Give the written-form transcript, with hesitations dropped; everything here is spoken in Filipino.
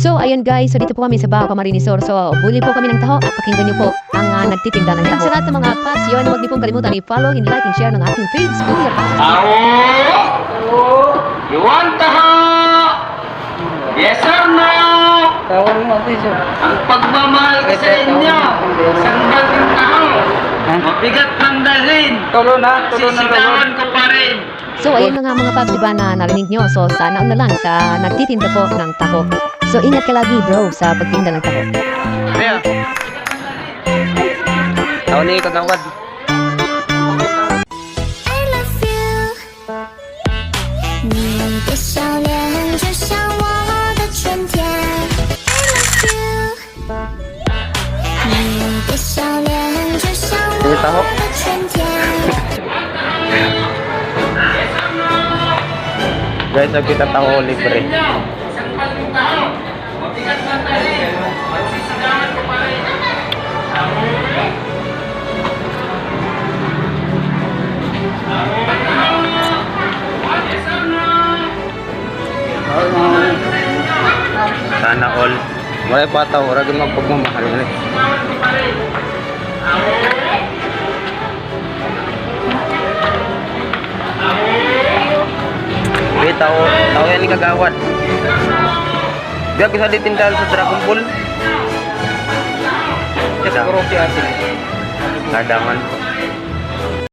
So, ayun guys, so dito po kami sa Baha Camarinesor. So, buli po kami ng taho at pakinggan niyo po ang nagtitinda ng taho. Sa lahat ng mga paps, yun, huwag niyo pong kalimutan i-follow, like, and share ng ating page. Buli at paps. You want taho? Yes or no? Tawag mo ako sir. Ang pagmamahal ko sa inyo, isang bating taho, mabigat ng dalhin, Tulo na tulo. sisigawan ko pa rin. So, ayun na nga mga paps, diba na narinig nyo. So, sana na lang sa nagtitinda po ng taho. So, ingat ka lagi bro sa pagtinda ng taho. Kaya. Tao ni kagawad. I love you，你的笑脸就像我的春天。I love you，你的笑脸就像我的春天。 Guys, so kita taho libre. Isang bating taho, mabigat ng dalhin, sisigawan ko pa rin. Yes or no? Sana all. Wala pa taho, ora gyud magpagmamahal ni. Wait, taho yan ni kagawad. Biya bisa ditindahan sa Dragon Ball. Siguro si ate. Kadangan.